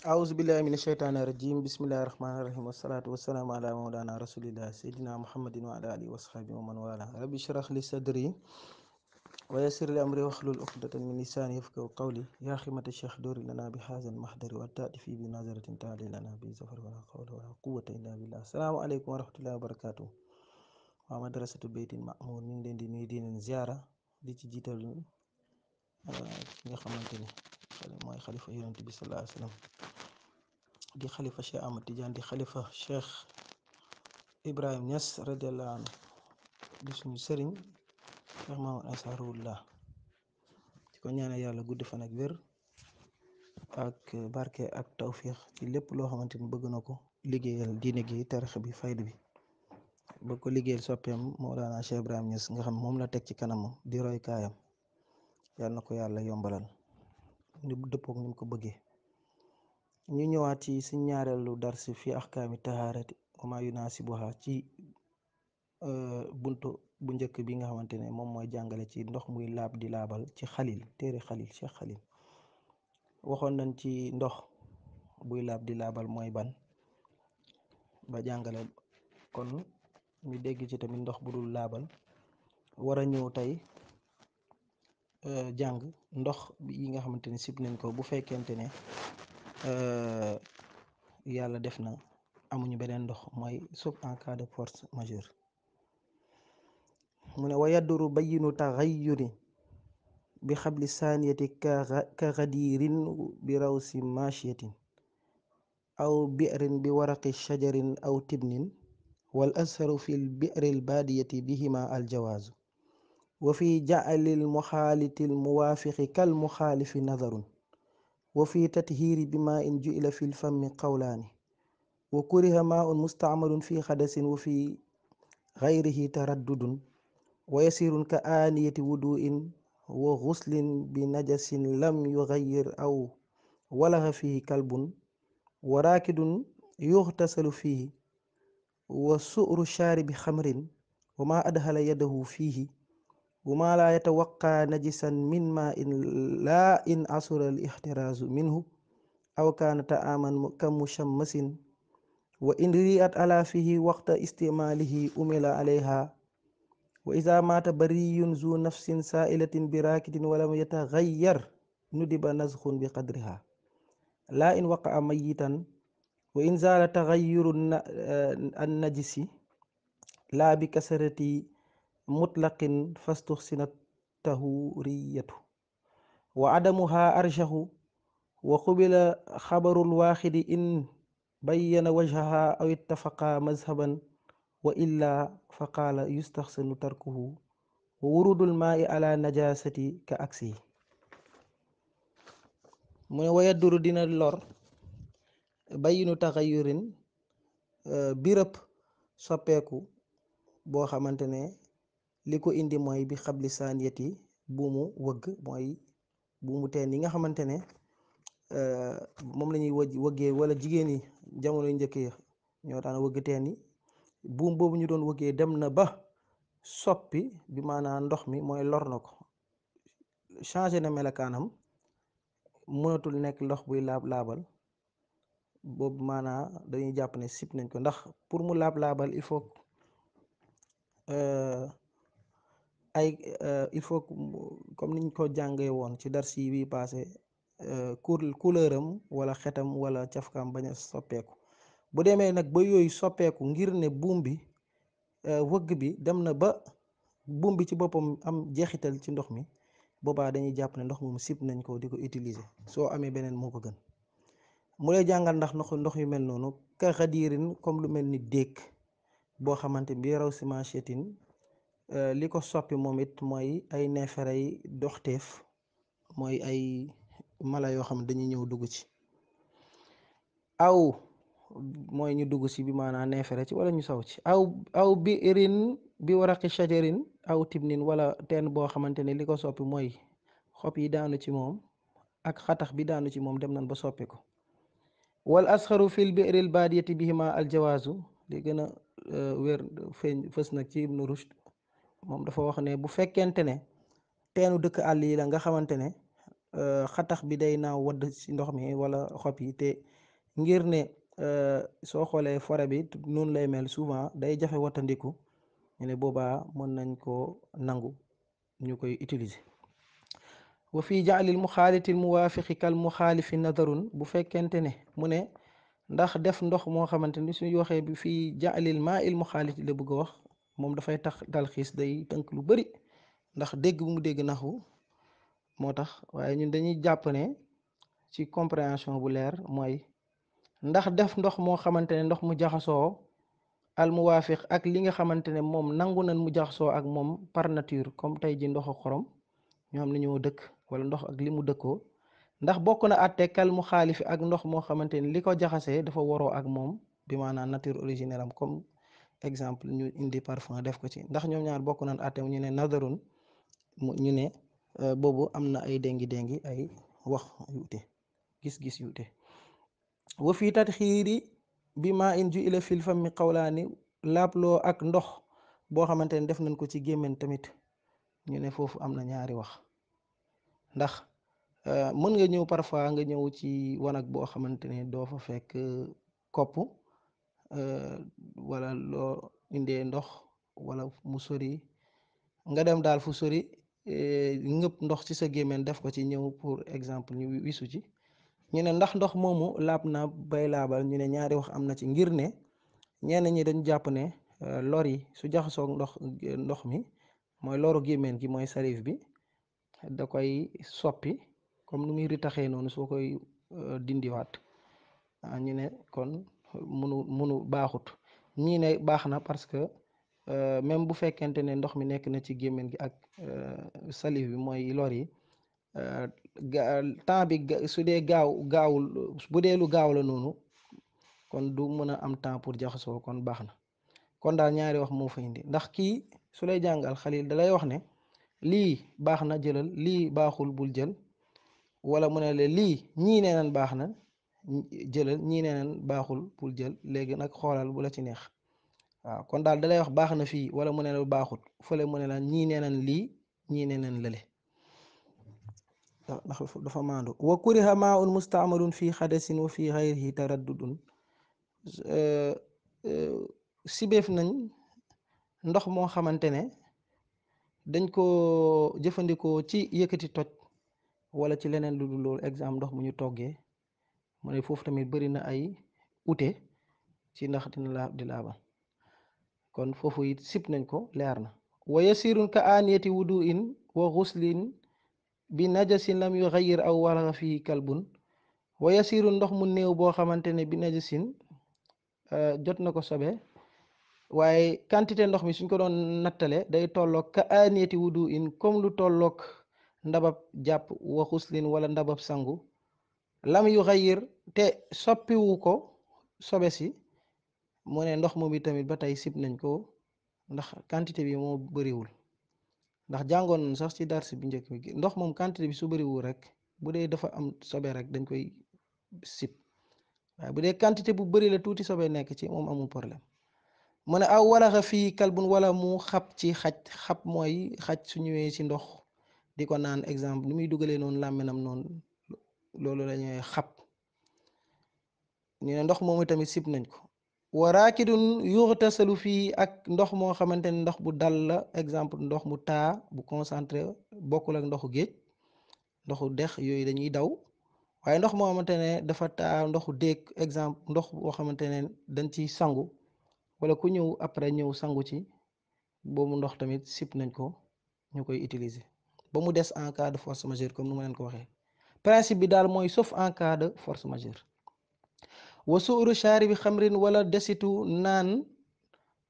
أعوذ بالله من الشيطان الرجيم بسم الله الرحمن الرحيم والصلاة والسلام على مولانا رسول الله سيدنا محمد وعلى آله وصحبه ومن والاه رب اشرح لي صدري ويسر لي أمري واحلل عقدة من لساني يفقهوا قولي يا خيمة الشيخ دور لنا بهذا المحضر والتأتي في بنظرة تعالي لنا بزفر ولا حول ولا قوة إلا بالله السلام عليكم ورحمة الله وبركاته waa madrasatu Baytil Ma'mur ñu ngi leen di nuyu di leen ziara di ci jiital ki nga xamante ni mooy xalifa yonent bi sallallahu alayhi wa sallam di xalifa Cheikh Ahmad Tidiane di xalifa Cheikh Ibrahim Niass radiyallahu anhu di suñu sëriñ Cheikh Mamadou Ansarullah di ko ñaanal yàlla gudd fan ak wér ak barke ak tawfiix ci lépp loo xamante ni bëgg na ko liggéeyal diine gi tarix bi faydu bi bëgg ko liggéeyal soppeem Mawlana Cheikh Ibrahim Niass nga xam moom la teg ci kanamam di roy kaayam yàlla na ko yàlla yombalal ni dëppook ni mu ko bëggee. ñu ñëwaat ci si ñaareelu darsi fi ahkaami tahaarati wa maa yunaasibuha ci buntu bu njëkk bi nga xamante ne moom mooy jàngale ci ndox muy laab di laabal ci xalil téere xalil Cheikh Xalil waxoon nañ ci ndox buy laab di laabal mooy ban ba jàngale kon ñu dégg ci tamit ndox bu dul laabal war a ñëw tey jàng ndox yi nga xamante ne sib nañ ko bu fekkente ne yàlla def na amuñu beneen ndox mooy sauf en cas de force majeure mu ne wa yadduru bayinu taxayyuri bi xabli saaniyati ka xadiirin bi rawsi machiyatin aw bi'rin bi waraqi shajarin aw tibnin wal asharu fi l bi'ri l baadiyati bihima aljawaazu wa fi ja'li l muxaaliti l muwaafiqi kal muxaalifi nazarun wa fi tathiiri bi maa in ju'ila fi lfammi qawlaani wa kuriha maa un mustacmalun fi xadasin wa fi gayrihi taraddudun wa yasirun ka aaniyati wudu'in wa guslin bi najasin lam yugayir aw walaxa fihi kalbun wa raakidun yuxtasalu fihi wa su'ru shaaribi xamrin wa maa adxala yadahu fihi wa maa laa yatawaqaa najisan min maa in laa in asura al ixtiraazu minhu aw kaana ta'aaman ka mushammasin wa in ri'at ala fihi waqta istimaalihi umila alayha wa iza maata bariyun zu nafsin saailatin bi raakidin walam yataxayyar nudiba nazxun bi qadriha laa in waqaa mayitan wa in zaala taxayyuru an najisi laa bi kasarati mutlaqin fastuxsinat tahuriyatu wa adamuha arjahu wa qubila xabarul waaxidi in bayyana wajhaha aw ittafaqa mazhaban wa illa fa qaala yustaxsanu tarkuhu wa wurudul maai ala najasati ka aksi mu ne wayadduru dina lor bayyinu taxayurin birëb soppeeku boo xamante ne li ko indi mooy bi xabli saaniyati buumu wëgg mooy buumu teen yi nga xamante ne moom la ñuy wëggee wala jigéen yi jamono yu njëkk yi ñoo daan wëgg teen yi buum boobu ñu doon wëggee dem na ba soppi bi maanaam ndox mi mooy lor na ko changé na melakaanam mënatul nekk ndox buy laabal boobu maanaam dañuy jàpp ne sib nañ ko ndax pour mu laabal il faut il faut comme niñ ko jàngee woon ci darsi bi passé couleur am wala xetam wala cafkaam bañ a soppeeku bu demee nag ba yooyu soppeeku ngir ne buum bi wëgg bi dem na ba buum bi ci boppam am jeexital ci ndox mi boobaa dañuy jàpp ne ndox moom sib nañ ko di ko utiliser soo amee beneen moo ko gën mu lay jàngal ndax ndox yu mel noonu ka xadiirin comme lu mel ni déeg boo xamante bi raw si machetin li ko soppi moom it mooy ay neeferey doxteef mooy ay mala yoo xam ne dañuy ñëw dugg ci aw mooy ñu dugg ci bi maanaam neefere ci wala ñu saw ci aw biirin bi waraqi shajarin aw tibnin wala teen boo xamante ne li ko soppi mooy xob yi daanu ci moom ak xatax bi daanu ci moom dem nañ ba soppi ko wal asxaru fil biiril baadiyati bihima aljawaazu li gën a wér feeñ fës nag ci Ibnu Rushd moom dafa wax ne bu fekkente ne teenu dëkk àll yi la nga xamante ne xatax bi day naaw wadd ci ndox mi wala xob yi te ngir ne soo xoolee forêt bi noonu lay mel souvent day jafe wattandiku ñu ne boobaa mën nañ koo nangu ñu koy utiliser. wa fi jaalil muxaalitil muwaafiqi kal muxaalifi nadarun bu fekkente ne mu ne ndax def ndox moo xamante ni suñu waxee bi fii jaalil maa il muxaaliti la bëgg a wax moom dafay tax talxiis day tënk lu bari ndax dégg bu mu dégg naxu moo tax waaye ñun dañuy jàpp ne ci compréhension bu leer mooy ndax def ndox moo xamante ne ndox mu jaxasoo al muwaafiq ak li nga xamante ne moom nangu nañ mu jaxasoo ak moom par nature comme tey ji ndoxu xorom ñoo xam ne ñoo dëkk wala ndox ak li mu dëkkoo ndax bokk na àtte kal mu xaalifi ak ndox moo xamante ni li ko jaxasee dafa waroo ak moom bi maanaam nature originelle am comme exemple ñu indi parfum def ko ci ndax ñoom ñaar bokk nañ àtte ñu ne nadarun ñu ne boobu am na ay déngi ay wax yuute gis-gis yuute. wa fii tatxiiri bi maa in ju ila fil fammi xawlaani laabloo ak ndox boo xamante ne def nañ ko ci gémmiñ tamit ñu ne foofu am na ñaari wax ndax mën nga ñëw parfois nga ñëw ci wanag boo xamante ne doo fa fekk kopp wala loo indee ndox wala mu sori nga dem daal fu sori ngëpp ndox ci sa gémmiñ def ko ci ñëw pour exemple ñu wisu ci ñu ne ndax ndox moomu laab na bay laabal ñu ne ñaari wax am na ci ngir ne ñenn ñi dañu jàpp ne lor yi su jaxasoog ndox mi mooy loru gémmiñ gi mooy salive bi da koy soppi comme nu muy ritaxee noonu soo koy dindiwaat ñu ne kon munu baaxut ñii ne baax na parce que même bu fekkente ne ndox mi nekk na ci gémmiñ gi ak salive bi mooy lor yi temps bi su dee gaawul bu dee lu gaaw la noonu kon du mën a am temps pour jaxasoo kon baax na kon daal ñaari wax moo fa indi ndax kii su lay jàngal xalil da lay wax ne lii baax na jëlal lii baaxul bul jël wala mu ne la lii ñii nee nañ baax na jëlal ñii nee nañ baaxul bul jël léegi nag xoolal bu la ci neex waaw kon daal da lay wax baax na fii wala mu ne la baaxul fële mu ne la ñii nee nañ lii ñii nee nañ lële ndax dafa maandu. wa kuriha maa un mustaamalun fii xadasin wa fii xayrihi taraddudun sibeef nañ ndox moo xamante ne dañ ko jëfandikoo ci yëkkati toj wala ci leneen lu dul loolu exemple ndox mu ñu toggee mu ne foofu tamit bari na ay ute ci ndax dina laab di laabal kon foofu it sib nañ ko leer na. wa yasirun ka aaniyati wudu in wa xuslin bi najasin lam yuxayir aw wala fii kalbun wa yasirun ndox mu néew boo xamante ne bi najasin jot na ko sobe waaye quantité ndox mi suñ ko doon nattale day tolloog ka aaniyati wudu in comme lu tolloog ndabab jàpp wa xuslin wala ndabab sangu lam yuxayir te soppiwu ko sobe si mu ne ndox moom bi tamit ba tey sib nañ ko ndax quantité bi moo bëriwul ndax jàngoon nañ sax ci dars bi njëkk bi ndox moom quantité bi su bëriwul rek bu dee dafa am sobe rek dañ koy sib waaye bu dee quantité bu bëri la tuuti sobe nekk ci moom amul problème mu ne aw walaxa fii kalbun wala mu xab ci xab mooy xaj su ñëwee ci ndox di ko naan exemple ni muy dugalee noonu làmminam noonu loolu la ñuy xab ñu ne ndox moomu tamit sib nañ ko. wa raakidun yuxtasalu fii ak ndox moo xamante ne ndox bu dal la exemple ndox mu taa bu concentré bokkul ak ndoxu géej ndoxu dex yooyu dañuy daw waaye ndox moo xamante ne dafa taa ndoxu déeg exemple ndox boo xamante ne dañ ci sangu wala ku ñëw après ñëw sangu ci boobu ndox tamit sib nañ ko ñu koy utiliser ba mu des en cas de force majeure comme nu ma leen ko waxee principe bi daal mooy sauf en cas de force majeure. wa suuru shaaribi xamrin wala desitu naan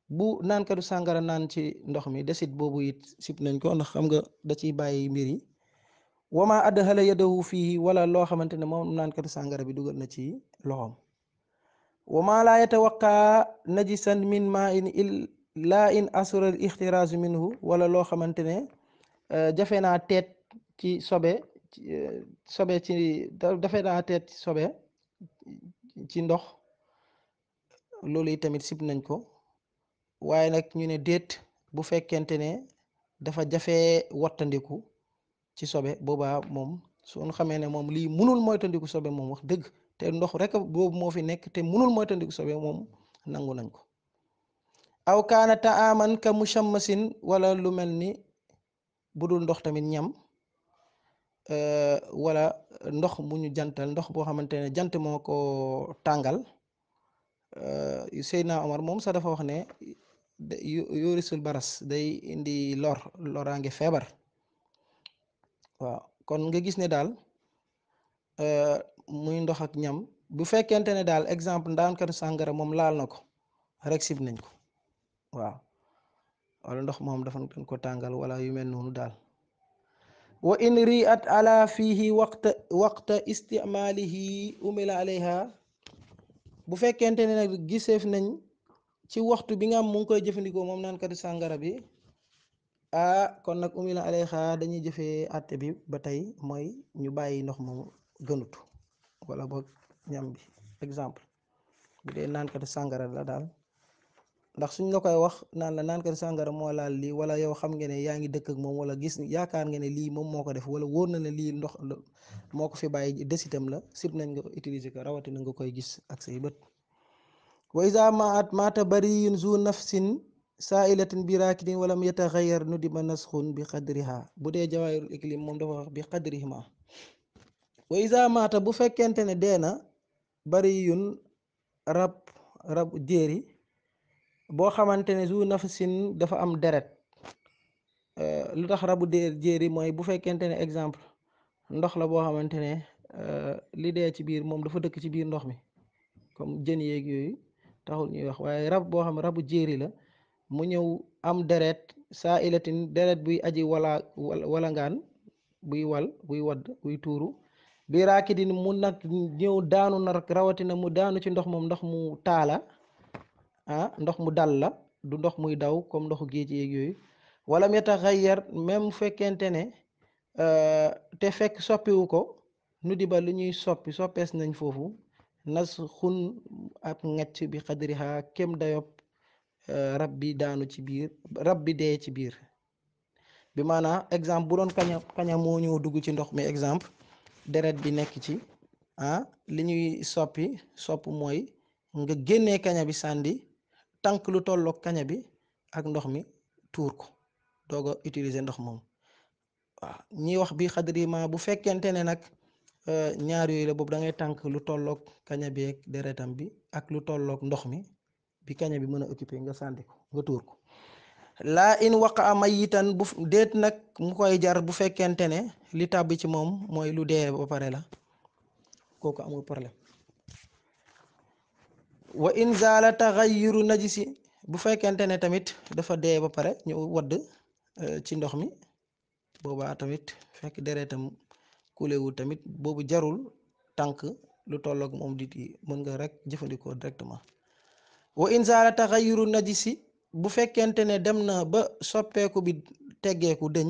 bu naankatu sàngara naan ci ndox mi desit boobu it sib nañ ko ndax xam nga da ciy bàyyi mbir yi wama adhala yadahu fii wala loo xamante ne moom naankatu sàngara bi dugal na ci loxoom wama laa yatawaqa najisan min ma in illa in asura al ixtiraasu minhu wala loo xamante ne jafe naa teet ci sobe jafe naa teet ci sobe ci ndox loolu tamit sib nañ ko waaye nag ñu ne déet bu fekkente ne dafa jafe wattandiku ci sobe boobaa moom suñu xamee ne moom lii munul moytandiku sobe moom wax dëgg te ndox rek boobu moo fi nekk te munul moytandiku sobe moom nangu nañ ko. aw kaana taaman ka mushammasin wala lu mel ni bu dul ndox tamit ñam wala ndox mu ñu jantal ndox boo xamante ne jant moo ko tàngal. Seydina Omar moom sax dafa wax ne yurisul baras day indi loraange feebar. waaw kon nga gis ne daal muy ndox ak ñam bu fekkente ne daal exemple ndaankatu sàngara moom laal na ko rek sib nañ ko. waaw wala ndox moom dafa dañ ko tàngal wala yu mel noonu daal. wa in riat ala fihi waqta isticmaalihi umila alayha bu fekkente ne nag giseef nañ ci waxtu bi nga am mu ngi koy jëfandikoo moom naankatu sàngara bi kon nag umila alayha dañuy jëfee àtte bi ba tey mooy ñu bàyyi ndox moomu gënut wala boog ñam bi exemple bu dee naankatu sàngara la daal. ndax suñ la koy wax naan la naan kat sàngara moo laal lii wala yow xam nga ne yaa ngi dëkk ak moom wala gis yaakaar nga ne lii moom moo ko def wala wóor na ne lii ndox moo ko fi bàyyi desitam la sib nañ nga ko utiliser ko rawatina nga koy gis ak say bët. wa iza maata bariyun zu nafsin saailatin bi raakidin walam yataxayyar nudiba nasxun bi qadriha bu dee jawaahirul iklim moom dafa wax bi qadrihima. wa iza maata bu fekkente ne dee na bariyun rab jéeri boo xamante ne zu nafsin dafa am deret. lu tax rabu jéeri mooy bu fekkente ne exemple ndox la boo xamante ne li dee ci biir moom dafa dëkk ci biir ndox mi comme jën yeeg yooyu taxul ñuy wax waaye rab boo xam ne rabu jéeri la mu ñëw am deret saa ilatin deret buy aji wala ngaan buy buy wadd buy tuuru bi raakidin mu nag ñëw daanu na rawatina mu daanu ci ndox moom ndox mu taala ndox mu dal la du ndox muy daw comme ndoxu géej yeeg yooyu wala yataxayyar même fekkente ne te fekk soppiwu ko nu di ba lu ñuy soppees nañ foofu nas xun ab ngacc bi xadriha kem dayob rab bi daanu ci biir rab bi dee ci biir bi maanaam exemple bu doon kaña moo ñëw dugg ci ndox mi exemple deret bi nekk ci li ñuy sopp mooy nga génnee kaña bi sàndi tànk lu tolloog kaña bi ak ndox mi tuur ko doog a utiliser ndox moom. waaw ñiy wax bi xadri ma bu fekkente ne nag ñaar yooyu la boobu da ngay tànk lu tolloog kaña bi ak deretam bi ak lu tolloog ndox mi bi kaña bi mën a occuper nga sànni ko nga tuur ko. laa in waqa mayitan bu déet nag mu koy jar bu fekkente ne li tàbbi ci moom mooy lu dee ba pare la kooku amul problème. wa in zaala taxayyuru najisi bu fekkente ne tamit dafa dee ba pare ñu wadd ci ndox mi boobaa tamit fekk deretam kulewul tamit boobu jarul tànk lu tolloog moom di mën nga rek jëfandikoo directement. wa in zaala taxayyuru najisi bu fekkente ne dem na ba soppeeku bi teggeeku dëñ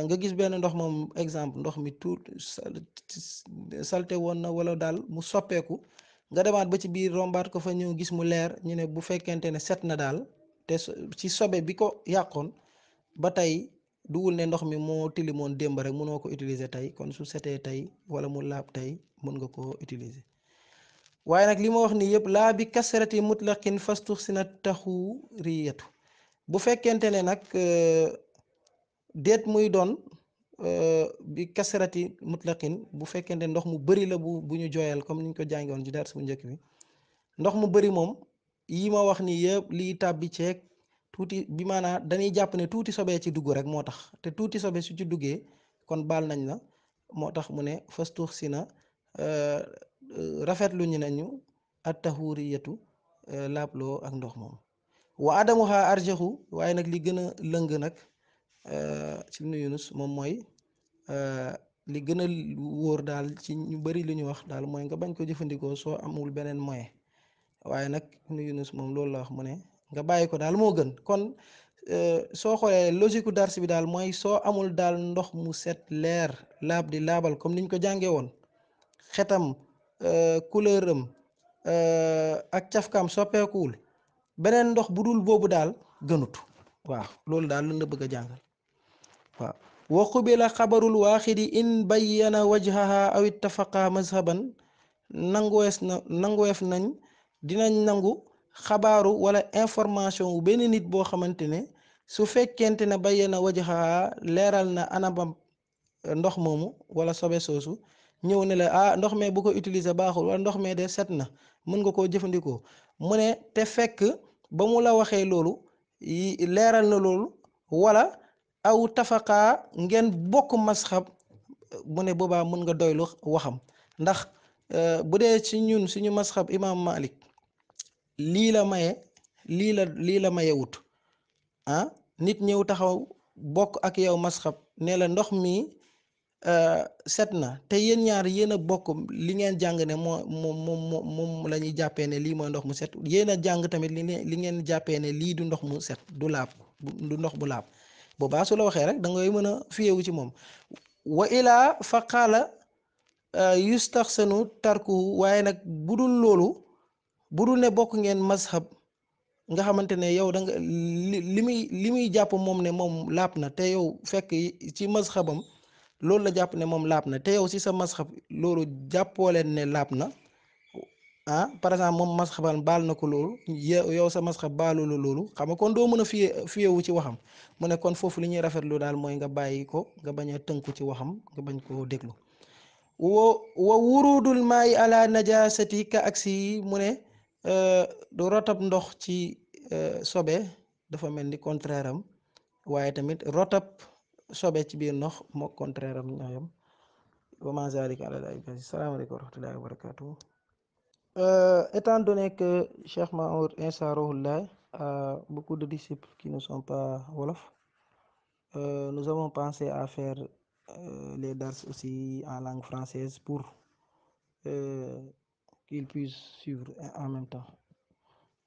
nga gis benn ndox moom exemple ndox mi tuut salte woon na wala daal mu soppeeku nga demaat ba ci biir rombaat ko fa ñëw gis mu leer ñu ne bu fekkente ne set na daal te ci sobe bi ko yàqoon ba tey duwul ne ndox mi moo tilimoon démb rek mënoo ko utiliser tey kon su setee tey wala mu laab tey mën nga ko utiliser. waaye nag li ma wax nii yëpp laa bi kasrati mutlaqin fastuxsina taxuriyatu bu fekkente ne nag déet muy doon bi kasrati mutlaqin bu fekkente ndox mu bëri la bu ñu jooyal comme niñ ko jàngoon ci dars bu njëkk bi ndox mu bëri moom yi ma wax nii yëpp lii tàbbi ceeg tuuti bi maanaam dañuy jàpp ne tuuti sobee ci dugg rek moo tax te tuuti sobe su ci duggee kon baal nañ la moo tax mu ne fastuxsina rafetlu ñu nañu at tahuriyatu laabloo ak ndox moom wa adamuha arjahu waaye nag li gën a lëng nag ci Ibnu Yunus moom mooy li gën a wóor daal ci ñu bari lu ñu wax daal mooy nga bañ ko jëfandikoo soo amul beneen moyen waaye nag Ibnu Yunus moom loolu la wax mu ne nga bàyyi ko daal moo gën kon soo xoolee logique u dars bi daal mooy soo amul daal ndox mu set leer laab di laabal comme niñ ko jàngee woon xetam couleur am ak cafkaam soppeekuwul beneen ndox bu dul boobu daal gënut waaw loolu daal lu la bëgg a jàngal waaw wa qubila xabarul waaxidi in bayyana wajhaha aw ittafaqa mazhaban nanguweef nañ dinañ nangu xabaaru wala information wu benn nit boo xamante ne su fekkente ne bayyana wajhaha leeral na anamam ndox moomu wala sobe soosu ñëw ne la ndox mee bu ko utiliser baaxul wala ndox mee de set na mën nga koo jëfandikoo mu ne te fekk ba mu la waxee loolu leeral na loolu wala aw tafaqaa ngeen bokk masxab mu ne boobaa mën nga doylu waxam ndax bu dee ci ñun suñu masxab imam Malik lii la maye lii la maye wut nit ñëw taxaw bokk ak yow masxab ne la ndox mi set na te yéen ñaar yéen a bokk li ngeen jàng ne moom la ñuy jàppee ne lii mooy ndox mu set yéen a jàng tamit li ngeen jàppee ne lii du ndox mu set du laab du ndox bu laab boobaa su la waxee rek da ngay mën a fiyewu ci moom wa ilaa fa qaala yustaxsanu tarku waaye nag budul loolu budul ne bokk ngeen mazhab nga xamante ne yow da nga li muy jàpp moom ne moom laab na te yow fekk ci mazhabam loolu la jàpp ne moom laab na te yow ci sa mazhab loolu jàppoo leen ne laab na par exemple moom mazhaban baal na ko loolu yow sa mazhab baalu la loolu xam nga kon doo mën a fiyewu ci waxam mu ne kon foofu li ñuy rafetlu daal mooy nga bàyyi ko nga bañ a tënku ci waxam nga bañ koo déglu wa wurudul maayi ala najasati ka aksi mu ne du rotab ndox ci sobe dafa mel ni contraire am waaye tamit rotab sobe ci biir ndox moo contraire am ñooyam wa ma zalika ala llahi bi aziz. Salaamaaleykum wa rahmatullahi wa barakatuh. Étant donné que Cheikh Mahoud Insa Rouhoulaye a beaucoup de disciples qui ne sont pas wolof, nous avons pensé à faire les dars aussi en langue française pour qu'ils puissent suivre en même temps.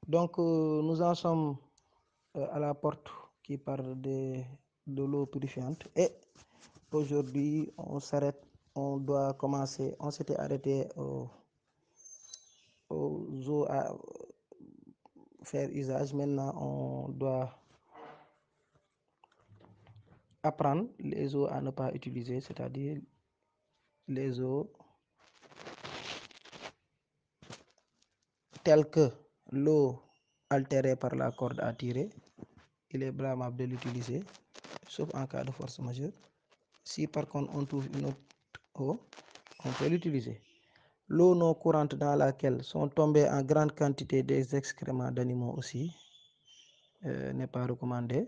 Donc nous en sommes à la porte qui parle de l'eau purifiante et aujourd'hui on s'arrête, on doit commencer, on s'était arrêté aux eaux à faire usage. Maintenant on doit apprendre les eaux à ne pas utiliser, c'est-à-dire les eaux telles que l'eau altérée par la corde à tirer. Il est blâmable de l'utiliser, sauf en cas de force majeure. Si par contre on trouve une autre eau, on peut l'utiliser. L'eau non courante dans laquelle sont tombées en grande quantité des excréments d'animaux aussi n'est pas recommandée.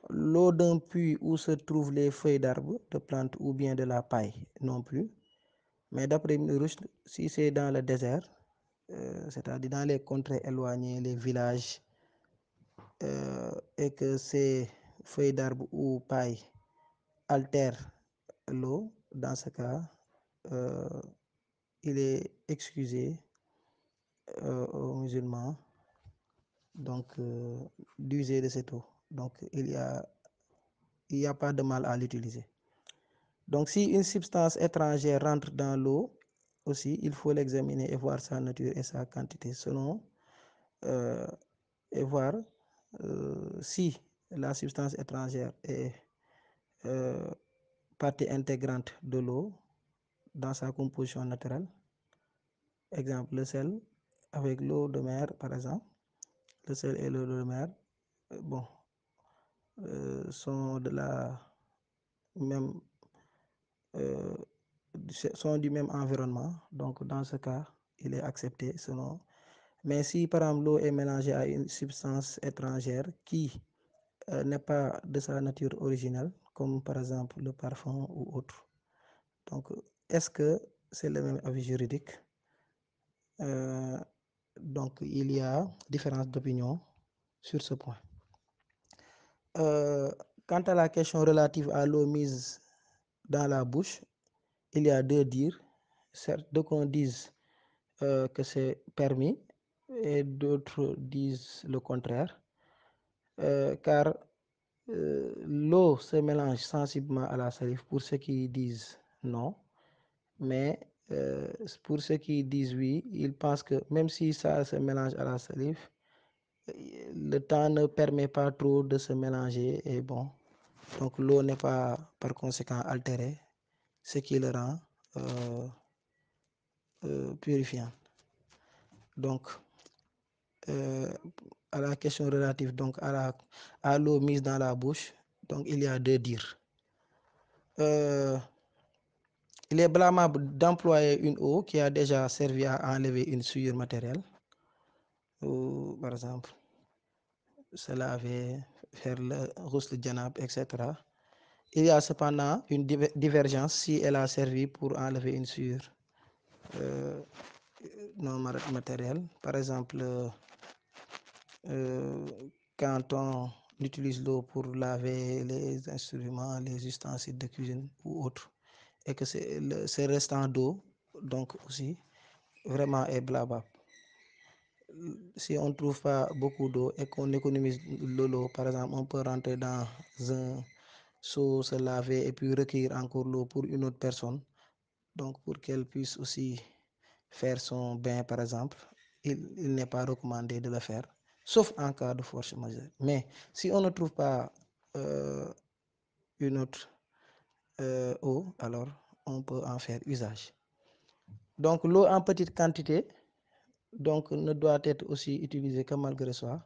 L'eau d'un puits où se trouvent les feuilles d'arbres, de plantes ou bien de la paille non plus. Mais d'après Ibn Rushd, si c'est dans le désert, c'est-à-dire dans les contrées éloignées, les villages, et que ces feuilles d'arbres ou paille altèrent l'eau, dans ce cas, il est excusé aux musulmans donc d'user de cette eau. Donc il y a pas de mal à l'utiliser. Donc si une substance étrangère rentre dans l'eau aussi, il faut l'examiner et voir sa nature et sa quantité selon et voir si la substance étrangère est partie intégrante de l'eau dans sa composition naturelle. Exemple, le sel avec l'eau de mer, par exemple. Le sel et l'eau de mer, bon, sont de la même, sont du même environnement. Donc, dans ce cas, il est accepté selon. Mais si, par exemple, l'eau est mélangée à une substance étrangère qui n'est pas de sa nature originelle, comme par exemple le parfum ou autre. Donc, est-ce que c'est le même avis juridique? Donc, il y a différence d'opinion sur ce point. Quant à la question relative à l'eau mise dans la bouche, il y a deux dires. Certains qu'on disent que c'est permis et d'autres disent le contraire. Car l'eau se mélange sensiblement à la salive pour ceux qui disent non, mais pour ceux qui disent oui, ils pensent que même si ça se mélange à la salive, le temps ne permet pas trop de se mélanger et bon, Donc l'eau n'est pas par conséquent altérée, ce qui le rend purifiant. Donc, à la question relative donc à l'eau mise dans la bouche, donc il y a deux dires. Il est blâmable d'employer une eau qui a déjà servi à enlever une souillure matérielle, ou par exemple se laver, faire le ghusl janab, etc. Il y a cependant une divergence si elle a servi pour enlever une souillure non matérielle. Par exemple, quand on utilise l'eau pour laver les instruments, les ustensiles de cuisine ou autres, et que ce restant d'eau, donc aussi, vraiment est blâmable. Si on ne trouve pas beaucoup d'eau et qu'on économise l'eau, par exemple, on peut rentrer dans un seau, se laver et puis recueillir encore l'eau pour une autre personne, donc pour qu'elle puisse aussi faire son bain, par exemple. Il n'est pas recommandé de le faire, sauf en cas de force majeure. Mais si on ne trouve pas une autre eau, alors on peut en faire usage. Donc l'eau en petite quantité donc ne doit être aussi utilisée que malgré soi.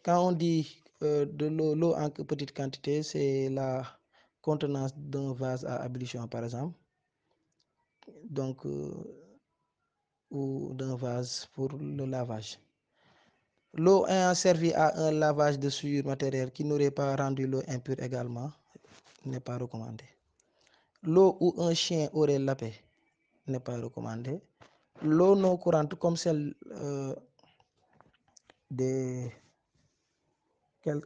Quand on dit de l'eau en petite quantité, c'est la contenance d'un vase à ébullition, par exemple, donc ou d'un vase pour le lavage. L'eau ayant servi à un lavage de souillure matérielle qui n'aurait pas rendu l'eau impure également n'est pas recommandé. L'eau où un chien aurait lapé n'est pas recommandé. L'eau non courante comme celle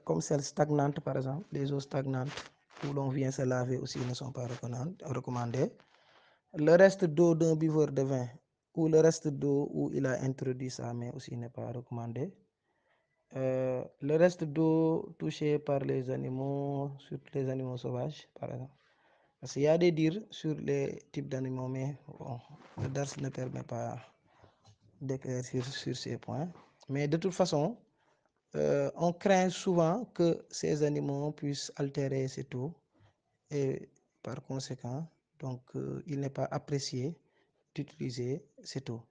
comme celles stagnantes, par exemple, les eaux stagnantes où l'on vient se laver aussi ne sont pas recommandées. Le reste d'eau d'un buveur de vin ou le reste d'eau où il a introduit sa main aussi n'est pas recommandé. Le reste d'eau touché par les animaux, surtout les animaux sauvages, par exemple. Parce qu'il y a des dires sur les types d'animaux, mais bon, le DARS ne permet pas d'éclaircir sur ces points. Mais de toute façon, on craint souvent que ces animaux puissent altérer cette eau et par conséquent, donc il n'est pas apprécié d'utiliser cette eau.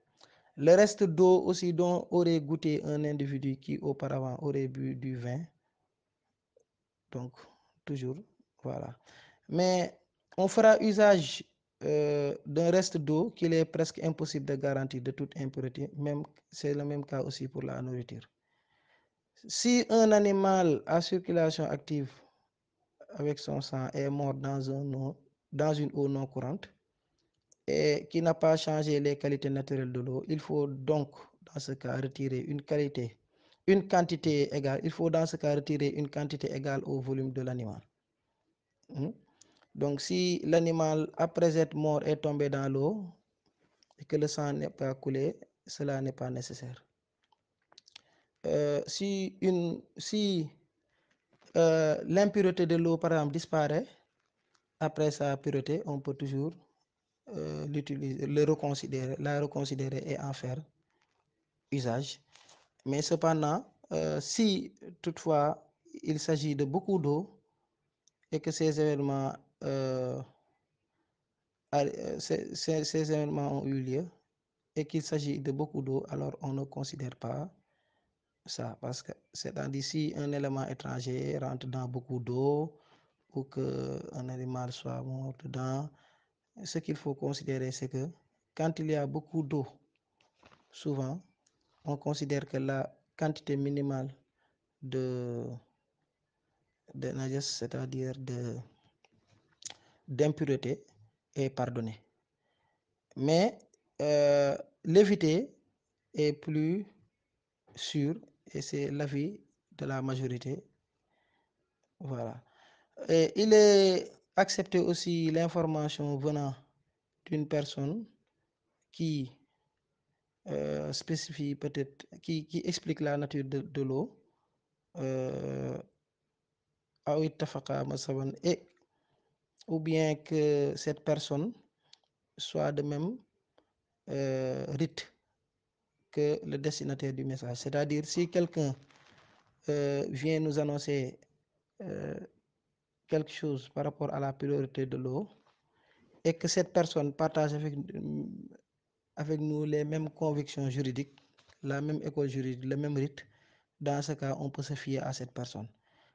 Le reste d'eau aussi dont aurait goûté un individu qui auparavant aurait bu du vin, donc toujours, voilà. Mais on fera usage d'un reste d'eau qu'il est presque impossible de garantir de toute impureté, même c'est le même cas aussi pour la nourriture. Si un animal à circulation active avec son sang est mort dans une eau non courante et qui n'a pas changé les qualités naturelles de l'eau, il faut donc dans ce cas retirer une quantité égale, il faut dans ce cas retirer une quantité égale au volume de l'animal. Donc si l'animal après être mort est tombé dans l'eau et que le sang n'est pas coulé, cela n'est pas nécessaire. Si l'impureté de l'eau, par exemple, disparaît, après sa pureté, on peut toujours l'utiliser, la reconsidérer et en faire usage. Mais cependant, si toutefois il s'agit de beaucoup d'eau et que ces événements, ces événements ont eu lieu et qu'il s'agit de beaucoup d'eau, alors on ne considère pas ça, parce que c'est-à-dire si un élément étranger rentre dans beaucoup d'eau ou qu'un animal soit mort dedans, ce qu'il faut considérer, c'est que quand il y a beaucoup d'eau, souvent, on considère que la quantité minimale de najas, c'est-à-dire d'impureté, est pardonnée. Mais l'éviter est plus sûr et c'est l'avis de la majorité. Voilà. Et il est accepté aussi l'information venant d'une personne qui spécifie peut-être, qui explique la nature de l'eau, et ou bien que cette personne soit de même rite que le destinataire du message. C'est-à-dire si quelqu'un vient nous annoncer quelque chose par rapport à la priorité de l'eau et que cette personne partage avec nous les mêmes convictions juridiques, la même école juridique, le même rite, dans ce cas, on peut se fier à cette personne.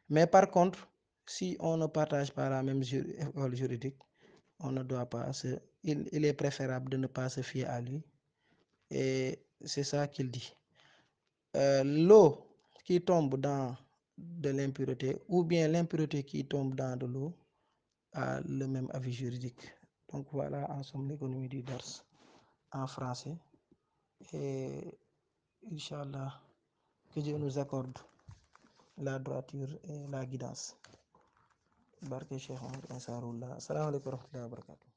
Mais par contre, si on ne partage pas la même école juridique, on ne doit pas il est préférable de ne pas se fier à lui. Et c'est ça qu'il dit. L'eau qui tombe dans de l'impureté ou bien l'impureté qui tombe dans de l'eau a le même avis juridique. Donc voilà en somme l'économie du dars en français. Et Inch'Allah, que Dieu nous accorde la droiture et la guidance. Barke Cheikh Omar Ansarullah. Assalamu alaikum wa rahmatullahi wa barakatuh.